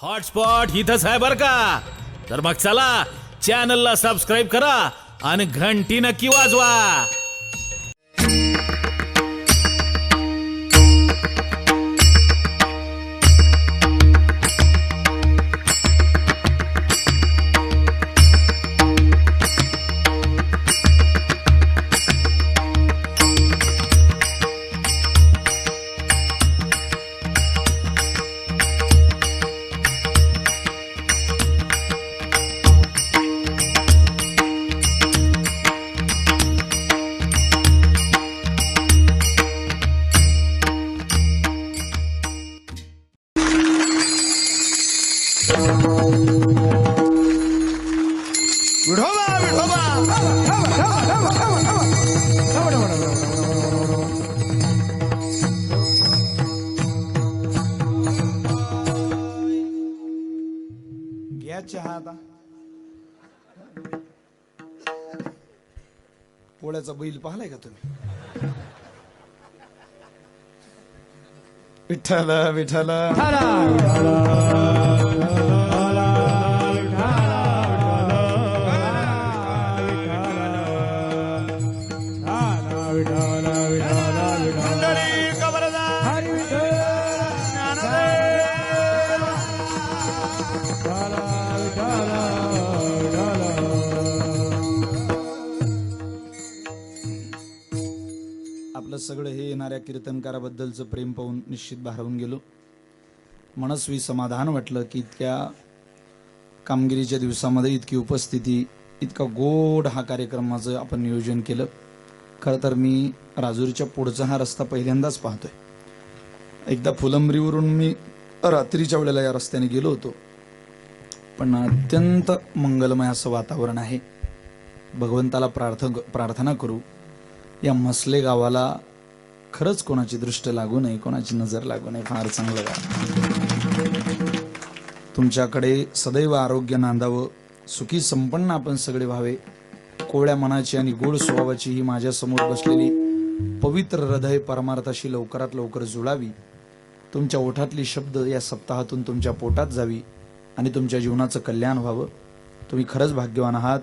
Hotspot इथंच आहे बर का. तर मग चला चॅनलला सबस्क्राईब करा आणि घंटी नक्की वाजवा. विठोबा विठोबा घ्या चहा आता. पोळ्याचा बैल पाहिलाय का तुम्ही? विठ्ठल विठ्ठल आपलं सगळं हे येणाऱ्या कीर्तनकाराबद्दलचं प्रेम पाहून निश्चित भारावून गेलो. मनस्वी समाधान वाटलं की इतक्या कामगिरीच्या दिवसामध्ये इतकी उपस्थिती, इतका गोड हा कार्यक्रमाचं आपण नियोजन केलं. खरं तर मी राजुरीच्या पुढचा हा रस्ता पहिल्यांदाच पाहतोय. एकदा फुलंब्रीवरून मी रात्रीच्या वेळेला या रस्त्याने गेलो होतो, पण अत्यंत मंगलमय असं वातावरण आहे. भगवंताला प्रार्थना करू या मसले गावाला खरंच कोणाची दृष्ट लागू नये, कोणाची नजर लागू नये. फार चांगलं गाव. तुमच्याकडे सदैव आरोग्य नांदावं, सुखी संपन्न आपण सगळे व्हावे. कोवळ्या मनाची आणि गोड स्वभावाची ही माझ्या समोर बसलेली पवित्र हृदय परमार्थाशी लवकरात लवकर जुळावी. तुमच्या ओठातली शब्द या सप्ताहातून तुमच्या पोटात जावी आणि तुमच्या जीवनाचं कल्याण व्हावं. तुम्ही खरंच भाग्यवान आहात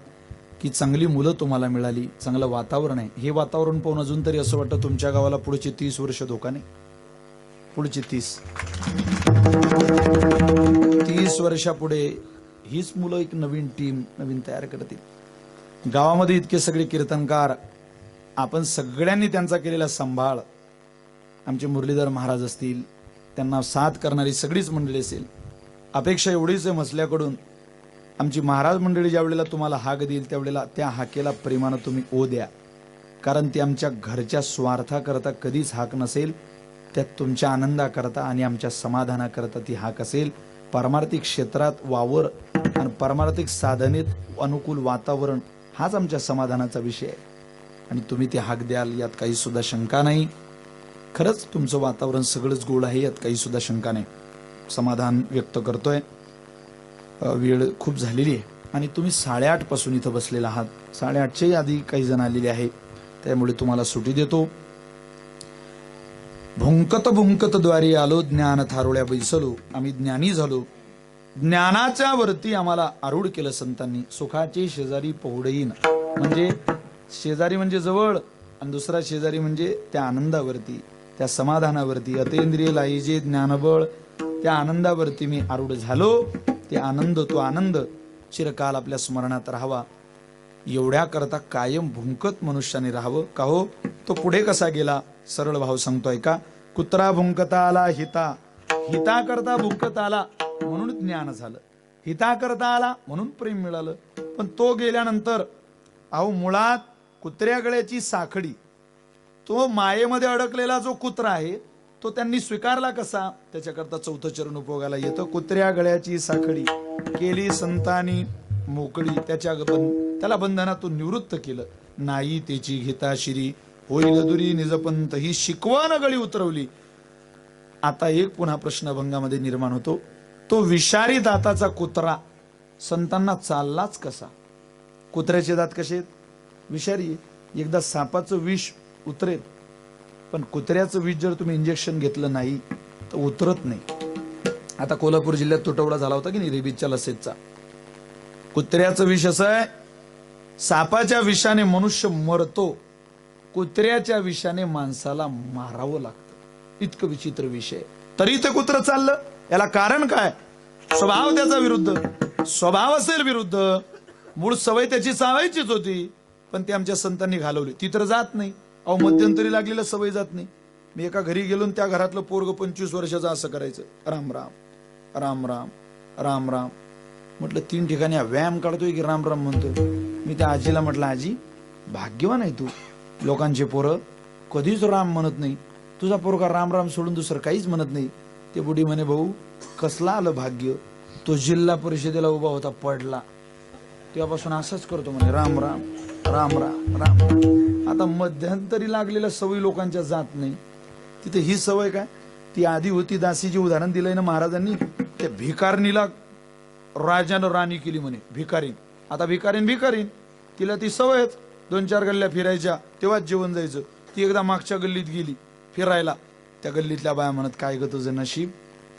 की चांगली मुलं तुम्हाला मिळाली, चांगलं वातावरण आहे. हे वातावरण पाहून अजून तरी असं वाटतं तुमच्या गावाला पुढची 30 वर्ष धोका नाही. पुढची 30 वर्षापुढे हीच मुलं एक नवीन टीम नवीन तयार करतील. गावामध्ये इतके सगळे कीर्तनकार, आपण सगळ्यांनी त्यांचा केलेला सांभाळ, आमचे मुरलीधर महाराज असतील, त्यांना साथ करणारी सगळीच मंडळी असेल. अपेक्षा एवढीच आहे मसल्याकडून, आमची महाराज मंडळी ज्या वेळेला तुम्हाला हाक देईल त्यावेळेला त्या हाकेला प्रेमानं तुम्ही ओ द्या. कारण ती आमच्या घरच्या स्वार्थाकरता कधीच हाक नसेल, त्यात तुमच्या आनंदाकरता आणि आमच्या समाधानाकरता ती हाक असेल. पारमार्थिक क्षेत्रात वावर आणि पारमार्थिक साधनेत अनुकूल वातावरण हाच आमच्या समाधानाचा विषय आहे. आणि तुम्ही ती हाक द्याल यात काही सुद्धा शंका नाही. खरंच तुमचं वातावरण सगळंच गोड आहे, यात काही सुद्धा शंका नाही. समाधान व्यक्त करतोय. वेळ खूप झालेली आहे आणि तुम्ही 8:30 पासून इथं बसलेला आहात. 8:30च्या आधी काही जण आलेले आहे, त्यामुळे तुम्हाला सुटी देतो. भुंकत भुंकत द्वारी आलो, ज्ञान थारोळ्या बैसलो, आम्ही ज्ञानी झालो. ज्ञानाच्या वरती आम्हाला आरूढ केलं संतांनी. सुखाचे शेजारी पहुडईन, म्हणजे शेजारी म्हणजे जवळ, आणि दुसरा शेजारी म्हणजे त्या आनंदावरती, त्या समाधानावरती. अतेंद्रिय लाईजे ज्ञानबळ, त्या आनंदावरती मी आरूढ झालो. ते आनंद, तो आनंद चिरकाल आपल्या स्मरणात राहावा, एवढ्या करता कायम भुंकत मनुष्याने राहावं. का हो, तो पुढे कसा गेला? सरळ भाव सांगतोय का? कुत्रा भुंकता आला हिता, हिता करता भुंकत आला म्हणून ज्ञान झालं, हिता करता आला म्हणून प्रेम मिळालं. पण तो गेल्यानंतर अहो मुळात कुत्र्या गळ्याची साखळी, तो मायेमध्ये अडकलेला जो कुत्रा आहे तो त्यांनी स्वीकारला कसा? त्याच्याकरता 4थं चरण उपयोगाला येतं. कुत्र्या गळ्याची साखळी केली संतांनी मोकळी, त्याला बंधनातून निवृत्त केलं. नाही त्याची घेताशिरी होईल दुरी निजपंत, ही शिकवण गळी उतरवली. आता एक पुन्हा प्रश्नभंगामध्ये निर्माण होतो, तो विषारी दाताचा कुत्रा संतांना चाललाच कसा? कुत्र्याचे दात कसे आहेत? विषारी. एकदा सापाचं विष उतरेल, पण कुत्र्याचं विष जर तुम्ही इंजेक्शन घेतलं नाही तर उतरत नाही. आता कोल्हापूर जिल्ह्यात तुटवडा झाला होता की नाही रेबीजच्या लसीचा. कुत्र्याचं विष असं आहे, सापाच्या विषाने मनुष्य मरतो, कुत्र्याच्या विषाने माणसाला मारावं लागतं. इतकं विचित्र विषय. तरी ते कुत्र चाललं. याला कारण काय? स्वभाव त्याचा विरुद्ध. स्वभाव असेल विरुद्ध, मूळ सवय त्याची चावायचीच होती, पण ती आमच्या संतांनी घालवली. ती तर जात नाही. अहो मध्यंतरी लागलेलं सवय जात नाही. मी एका घरी गेलो, त्या घरातलं पोरग 25 वर्षाचं असं करायचं, राम राम राम राम राम राम. म्हटलं 3 ठिकाणी हा व्यायाम काढतोय की राम राम म्हणतोय. मी त्या आजीला म्हटलं, आजी भाग्यवान आहे तू, लोकांचे पोरं कधीच राम म्हणत नाही, तुझा पोरगा राम राम सोडून दुसरं काहीच म्हणत नाही. ते बुढी म्हणे, भाऊ कसला आलं भाग्य, तो जिल्हा परिषदेला उभा होता पडला, तेव्हापासून असंच करतो म्हणे, राम राम राम राम राम. आता मध्यंतरी लागलेल्या सवयी लोकांच्या जात नाही. तिथे ही सवय काय, ती आधी होती. दासीची उदाहरण दिलंय ना महाराजांनी, त्या भिकारणीला राजानं राणी केली म्हणे, भिकारीन. आता भिकारीन तिला ती सवयच 2-4 गल्ल्या फिरायच्या, तेव्हाच जेवण जायचं. ती एकदा मागच्या गल्लीत गेली फिरायला, त्या गल्लीतल्या बाया म्हणत, काय ग तुझं नशीब,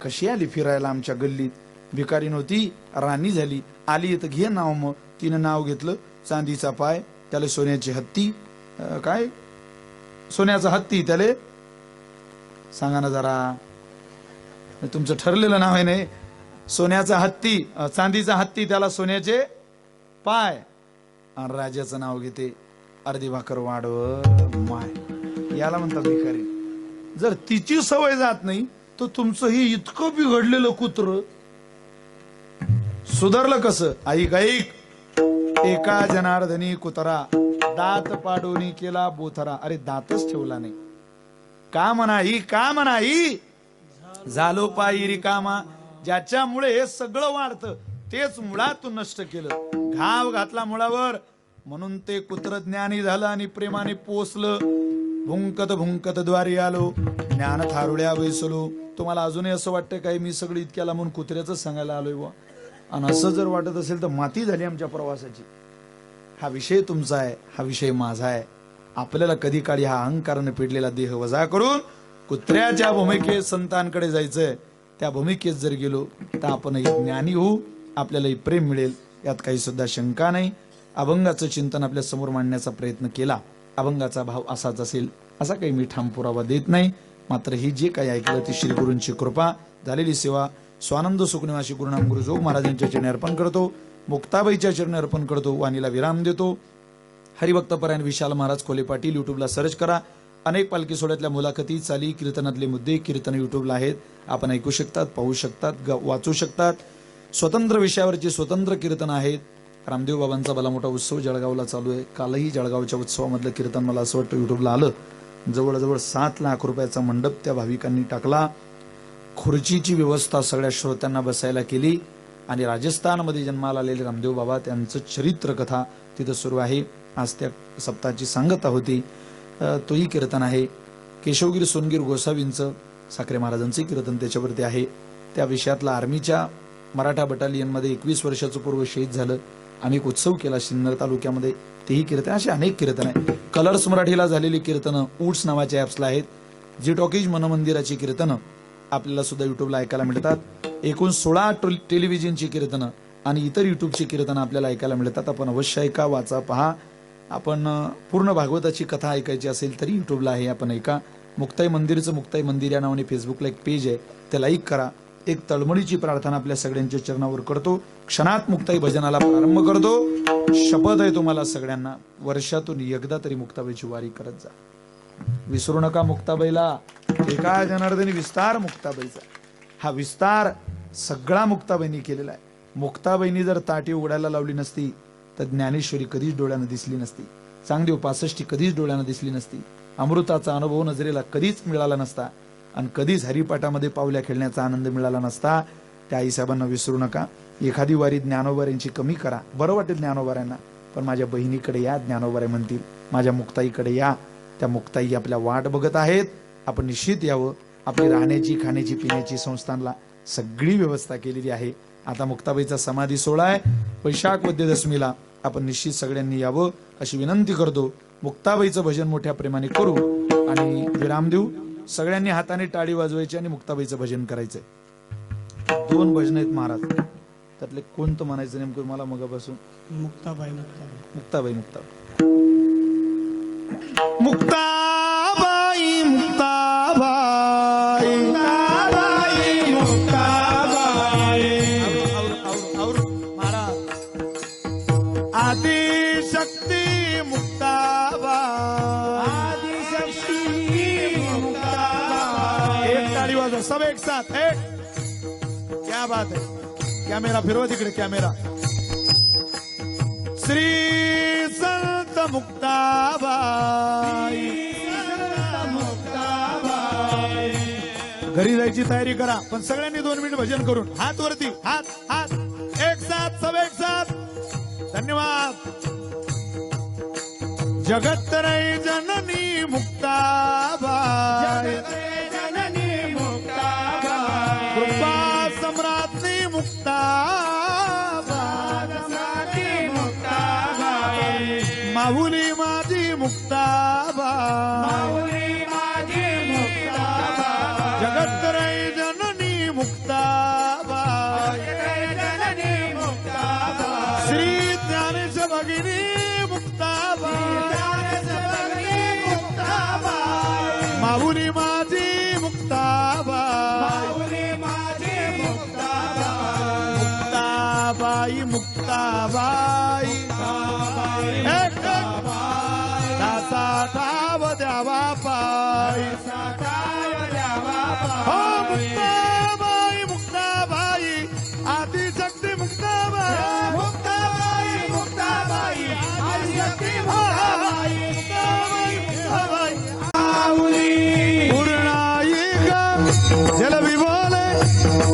कशी आली फिरायला आमच्या गल्लीत. भिकारीन होती, राणी झाली. आली तर घे नाव. मग तिनं नाव घेतलं चांदीचा पाय, त्याला सोन्याची हत्ती. काय सोन्याचा हत्ती, त्याला सांगा ना जरा, तुमचं ठरलेलं नाव आहे नाही. सोन्याचा हत्ती, चांदीचा हत्ती, त्याला सोन्याचे पाय, आणि राजाचं नाव घेते अर्धी भाकर वाढव माय. याला म्हणतात भिकारी. जर तिची सवय जात नाही तर तुमचं हे इतकं बिघडलेलं कुत्र सुधारलं कसं? ऐक ऐक. एका जनार्दनी कुत्रा दात पाडोनी केला बोथरा. अरे दातच ठेवला नाही. का म्हणाई झालो पायी रिकामा. ज्याच्यामुळे हे सगळं वाढतं तेच मुळातून नष्ट केलं. घाव घातला मुळावर, म्हणून ते कुत्र ज्ञानी झालं आणि प्रेमाने पोचलं. भुंकत भुंकत द्वारी आलो, ज्ञान थारुळ्या बैसलो. तुम्हाला अजूनही असं वाटतं काय मी सगळं इतक्याला म्हणून कुत्र्याच सांगायला आलोय बुवा? आणि असं जर वाटत असेल तर माती झाली आमच्या प्रवासाची. हा विषय तुमचा आहे, हा विषय माझा आहे. आपल्याला कधी काळी हा अहंकाराने पिडलेला देह वजा करून कुत्र्याच्या भूमिकेत संतांकडे जायचंय. त्या भूमिकेत जर गेलो तर आपणही ज्ञानी होऊ, आपल्यालाही प्रेम मिळेल, यात काही सुद्धा शंका नाही. अभंगाचं चिंतन आपल्या समोर मांडण्याचा प्रयत्न केला. अभंगाचा भाव असाच असेल असा काही मी ठाम पुरावा देत नाही. मात्र ही जे काही ऐकलं ती श्री गुरूंची कृपा, झालेली सेवा स्वानंद सुखनिवासी गुरुनाम गुरु जोग महाराजांच्या चरणी अर्पण करतो. मुक्ताबाईच्या चरणी अर्पण करतो. वाणीला विराम देतो. हरिभक्तपरायण विशाल महाराज कोले पाटील युट्यूबला सर्च करा. अनेक पालखी सोहळ्यातल्या मुलाखती, चाली, कीर्तनातले मुद्दे, कीर्तन युट्यूबला आहेत. आपण ऐकू शकतात, पाहू शकतात, वाचू शकतात. स्वतंत्र विषयावरची स्वतंत्र कीर्तन आहेत. रामदेव बाबांचा भला मोठा उत्सव जळगावला चालू आहे. कालही जळगावच्या उत्सवामधलं कीर्तन मला असं वाटतं युट्यूबला आलं. जवळजवळ 7 लाख रुपयाचा मंडप त्या भाविकांनी टाकला. खुर्चीची व्यवस्था सगळ्या श्रोत्यांना बसायला केली. आणि राजस्थानमध्ये जन्माला आलेले रामदेव बाबा त्यांचं चरित्र कथा तिथं सुरू आहे. आज त्या सप्ताहाची सांगता होती. तोही कीर्तन आहे. केशवगिरी सोनगिर गोसावींचं साखरे महाराजांचे कीर्तन त्याच्यावरती आहे. त्या विषयातला आर्मीच्या मराठा बटालियनमध्ये 21 वर्षाचं पूर्व शहीद झालं. आम्ही एक उत्सव केला सिन्नर तालुक्यामध्ये, तेही कीर्तन. असे अनेक कीर्तन आहे. कलर्स मराठीला झालेली कीर्तनं ऊट्स नावाच्या ॲप्सला आहेत. जी टॉकीज मनमंदिराची कीर्तनं आपल्याला सुद्धा युट्यूबला ऐकायला मिळतात. एकूण 16 टेलिव्हिजनची कीर्तनं आणि इतर युट्यूबची कीर्तनं आपल्याला ऐकायला मिळतात. आपण अवश्य ऐका, वाचा, पहा. आपण पूर्ण भागवताची कथा ऐकायची असेल तरी युट्यूबला आहे, आपण ऐका. मुक्ताई मंदिरचं मुक्ताई मंदिर या नावाने फेसबुकला एक पेज आहे, ते लाईक करा. एक तळमळीची प्रार्थना आपल्या सगळ्यांच्या चरणावर करतो. क्षणात मुक्ताई भजनाला प्रारंभ करतो. शपथ आहे तुम्हाला सगळ्यांना, वर्षातून एकदा तरी मुक्ताबाईची वारी करत जा. विसरू नका मुक्ताबाईला. एका जनार्दनी विस्तार मुक्ताबाईचा. हा विस्तार सगळा मुक्ताबाईंनी केलेला आहे. मुक्ताबाईंनी जर ताटी उघडायला लावली नसती तर ज्ञानेश्वरी कधीच डोळ्यानं दिसली नसती. चांगदेव 65 कधीच डोळ्यानं दिसली नसती. अमृताचा अनुभव नजरेला कधीच मिळाला नसता. आणि कधीच हरिपाठामध्ये पावल्या खेळण्याचा आनंद मिळाला नसता. त्या आईसाहेबांना विसरू नका. एखादी वारी ज्ञानोबाऱ्यांची कमी करा. बरं वाटेल ज्ञानोबाऱ्यांना, पण माझ्या बहिणीकडे या, ज्ञानोबारे म्हणतील. माझ्या मुक्ताईकडे या. त्या मुक्ताई आपल्या वाट बघत आहेत. आपण निश्चित यावं. आपली राहण्याची, खाण्याची, पिण्याची संस्थानला सगळी व्यवस्था केलेली आहे. आता मुक्ताबाईचा समाधी सोहळा आहे वैशाख वद्य दशमीला. आपण निश्चित सगळ्यांनी यावं अशी विनंती करतो. मुक्ताबाईचं भजन मोठ्या प्रेमाने करू आणि विराम देऊ. सगळ्यांनी हाताने टाळी वाजवायची आणि मुक्ताबाईचं भजन करायचंय. 2 भजन आहेत महाराज, त्यातले कोणतं म्हणायचं नेमकं मला मगापासून? मुक्ताबाई मुक्ताबाई मुक्ताबाई मुक्ताबाई महाराज आदिशक्ती मुक्ताबाई, एक ताली वाजवा सब एक साथ, एक क्या बात है, कॅमेरा फिरवा तिकडे कॅमेरा. श्री संत मुक्ताबाई, घरी जायची तयारी करा, पण सगळ्यांनी 2 मिनिट भजन करून हात वरती, हात हात एक साथ, सब एक साथ. धन्यवाद. जगत्तरै जननी मुक्ताबाई, कृपा सम्राज्ञी मुक्ताबाई, माऊली माझी मुक्ताबाई, जगत्तरै जननी मुक्ताबाई, श्री ज्ञानेश्वर भगिनी मुक्ताबाई, माऊली माझी मुक्ताबाई, मुक्ताबाई मुक्ताबाई, एक दासा ठाव द्यावा पाय, हो मुक्ताबाई मुक्ताबाई, आदिशक्ती मुक्ताबाई, मुक्ताबाई आदिशक्ती मुक्ताबाई, पूर्णाई गा जलवी बोले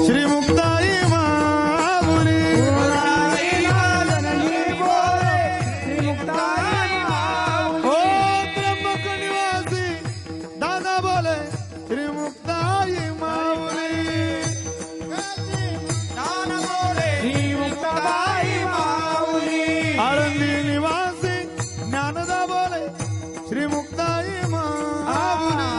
श्री मुक्ताई माऊली, हो त्र्यंबक निवासी दादा बोले श्री मुक्ताई माऊली, आळंदी निवासी ज्ञानदा बोले श्री मुक्ताई माऊली,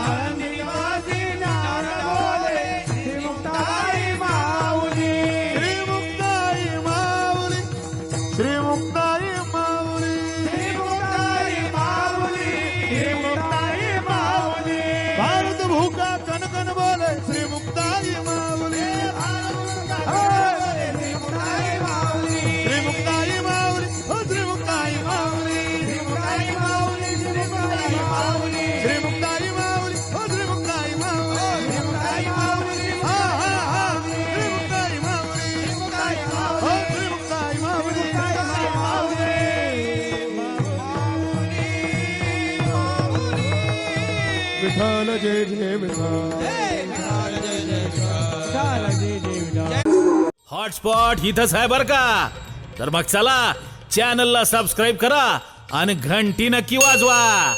श्री मुक्ताई माऊली, श्री मुक्ताई माऊली, भारत भूका कनकन बोले श्री मुक्ताई माऊली, श्री मुक्ताई माऊली, हो श्री मुक्ताई माऊली, श्री मुक्ताई माऊली, हो श्री मुक्ताई माऊली, हा हा हा श्री मुक्ताई माऊली, हो श्री मुक्ताई माऊली, विठ्ठल जय जय विठ्ठल. हॉटस्पॉट इथंच आहे बर का. तर मग चला चॅनलला सबस्क्राईब करा आणि घंटी नक्की वाजवा.